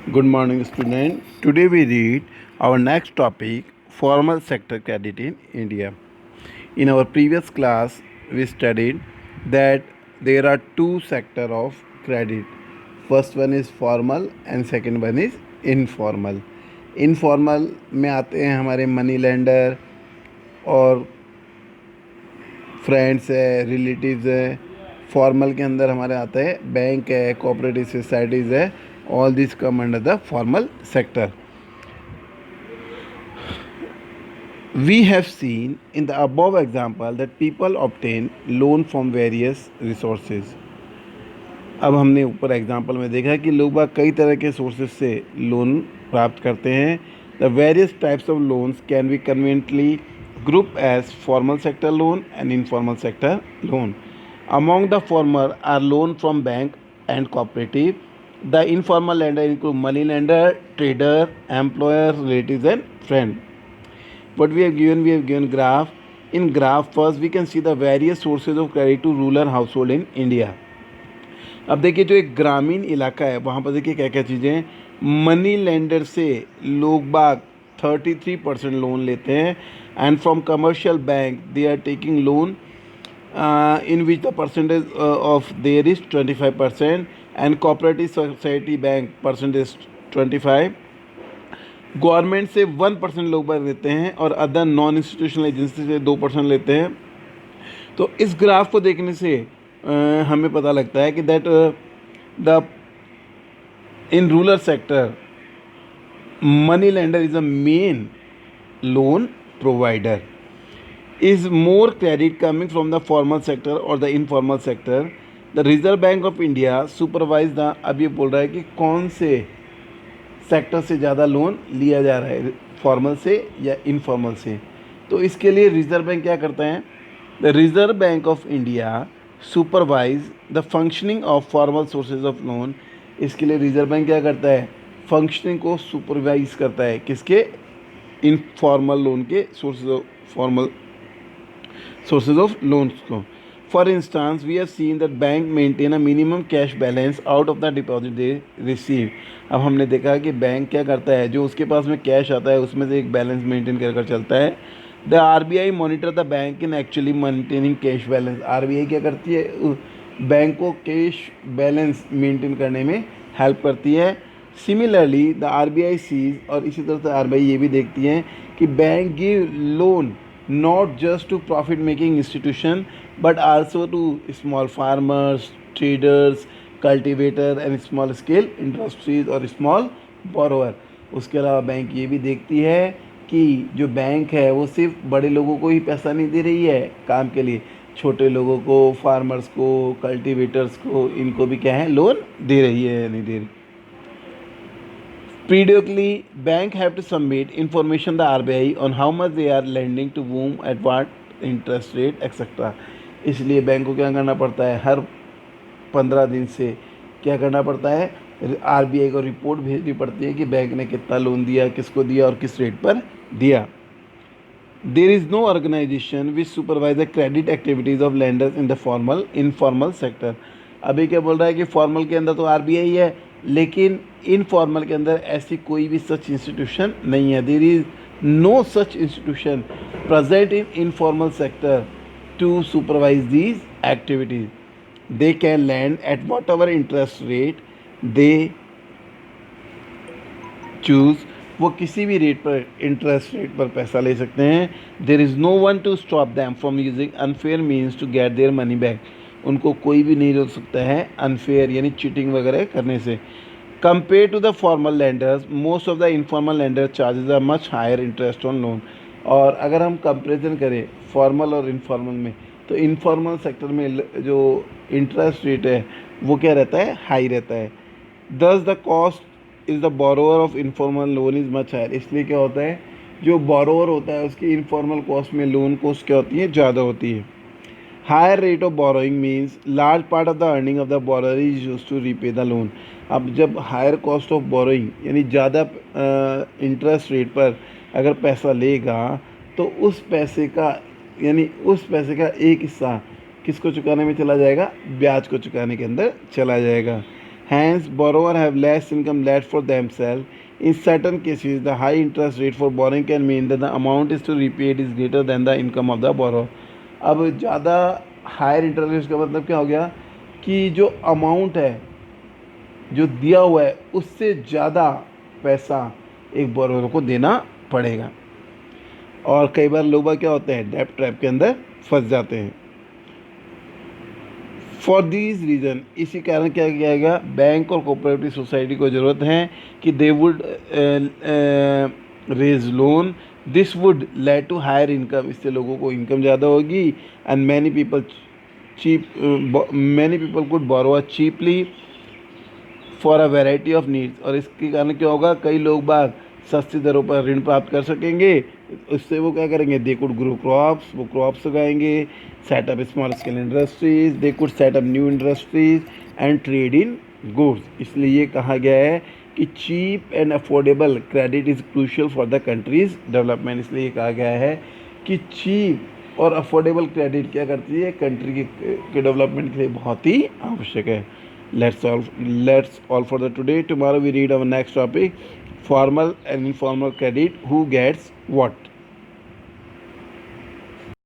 Good morning, student. Today we read our next topic, formal sector credit in India. In our previous class, we studied that there are two sector of credit. First one is formal and second one is informal. Informal में आते हैं हमारे money lender और friends है, relatives है. Formal के अंदर हमारे आता है बैंक है, कोऑपरेटिव सोसाइटीज़ है. All this come under the formal sector. We have seen in the above example that people obtain loan from various resources. अब हमने ऊपर एग्जाम्पल में देखा कि लोग बाग कई तरह के सोर्सेज से लोन प्राप्त करते हैं. The various types of loans can be conveniently grouped as formal sector loan and informal sector loan. Among the former are loan from bank and cooperative. The informal lender include money lender, trader, employer, relatives and friend. What we have given graph. In graph first we can see the various sources of credit to rural household in India. अब देखिए जो एक ग्रामीण इलाका है वहाँ पर देखिए क्या क्या चीज़ें हैं. मनी लेंडर से लोग बाग 33% लोन लेते हैं. And from commercial bank they are taking loan in which the percentage of there is 25%, and cooperative society bank percentage 25. Government से 1% लोग बाग लेते हैं और अदर नॉन इंस्टीट्यूशनल एजेंसी से 2% लेते हैं. तो इस ग्राफ को देखने से हमें पता लगता है कि that the in rural sector money lender is a main loan provider. Is more credit coming from the formal sector or the informal sector? The Reserve Bank of India supervise the. अब ये बोल रहा है कि कौन से sector से ज़्यादा लोन लिया जा रहा है, फॉर्मल से या इनफॉर्मल से. तो इसके लिए रिजर्व बैंक क्या करता है. The reserve bank of India supervise the functioning of formal sources of loan. इसके लिए रिजर्व बैंक क्या करता है, फंक्शनिंग को सुपरवाइज करता है किसके, इनफॉर्मल लोन के sources of formal sources of loans को. For instance, we have seen that bank maintain a minimum cash balance out of the deposit they receive. अब हमने देखा कि बैंक क्या करता है, जो उसके पास में कैश आता है उसमें से एक बैलेंस मेंटेन कर चलता है. The RBI monitor the bank in actually maintaining cash balance. RBI क्या करती है, बैंक को कैश बैलेंस मेंटेन करने में हेल्प करती है. सिमिलरली द RBI सीज, और इसी तरह से RBI ये भी देखती है कि bank give loan not just to profit making institution but also to small farmers, traders, cultivator and small scale industries और small borrower. उसके अलावा बैंक ये भी देखती है कि जो बैंक है वो सिर्फ बड़े लोगों को ही पैसा नहीं दे रही है काम के लिए, छोटे लोगों को, फार्मर्स को, कल्टिवेटर्स को, इनको भी क्या है, लोन दे रही है या नहीं दे रही. Periodically, bank have to submit information to RBI on how much they are lending to whom at what interest rate etc. इसलिए बैंक को क्या करना पड़ता है, हर 15 दिन से क्या करना पड़ता है, RBI को रिपोर्ट भेजनी पड़ती है कि बैंक ने कितना लोन दिया, किसको दिया और किस रेट पर दिया. There is no organization which supervise the credit activities of lenders in the formal informal sector. अभी क्या बोल रहा है कि फॉर्मल के अंदर तो RBI है, लेकिन इनफॉर्मल के अंदर ऐसी कोई भी सच इंस्टीट्यूशन नहीं है. There is no such institution present in informal sector to supervise these activities. They can lend at whatever interest rate they choose. वो किसी भी रेट पर, इंटरेस्ट रेट पर पैसा ले सकते हैं. There is no one to stop them from using unfair means to get their money back. उनको कोई भी नहीं रोक सकता है अनफेयर यानी चीटिंग वगैरह करने से. Compare to the formal lenders, most of the informal lender charges are much higher interest on loan. और अगर हम कंपेरिजन करें फॉर्मल और इनफॉर्मल में, तो इनफॉर्मल सेक्टर में जो इंटरेस्ट रेट है वो क्या रहता है, हाई रहता है. Thus the cost is the borrower of informal loan is much higher. इसलिए क्या होता है, जो बोरोअर होता है उसकी इनफॉर्मल कॉस्ट में लोन कॉस्ट क्या होती है, ज़्यादा होती है. Higher rate of borrowing means large part of the earning of the borrower is used to repay the loan. अब जब हायर कॉस्ट ऑफ बोरोइंग यानी ज़्यादा इंटरेस्ट रेट पर अगर पैसा लेगा तो उस पैसे का एक हिस्सा किसको चुकाने में चला जाएगा, ब्याज को चुकाने के अंदर चला जाएगा. Hence, borrower have less income left for themselves. In certain cases, the high interest rate for borrowing can mean that the amount is to repay it is greater than the income of the borrower. अब ज़्यादा higher interest rate का मतलब क्या हो गया कि जो amount है जो दिया हुआ है उससे ज़्यादा पैसा एक बोरोवर को देना पड़ेगा। और कई बार लोग क्या होते हैं, डेब्ट ट्रैप के अंदर फंस जाते हैं। फॉर दीज रीज़न, इसी कारण क्या किया गया, बैंक और कोऑपरेटिव सोसाइटी को ज़रूरत है कि they would raise loan, this would lead to higher income, इससे लोगों को इनकम ज़्यादा होगी। And many people could borrow cheaply for a variety of needs, और इसके कारण क्या होगा, कई लोग बाग सस्ती दरों पर ऋण प्राप्त कर सकेंगे। उससे वो क्या करेंगे, दे कुड ग्रो क्रॉप्स, वो क्रॉप्स उगाएंगे। Set up small scale industries, they could set up new industries and trade in goods. इसलिए ये कहा गया है कि cheap and affordable credit is crucial for the country's development. इसलिए कहा गया है कि चीप और अफोर्डेबल क्रेडिट क्या करती है, कंट्री के डेवलपमेंट के लिए बहुत ही आवश्यक है। Let's all for the today. Tomorrow we read our next topic, formal and informal credit, who gets what.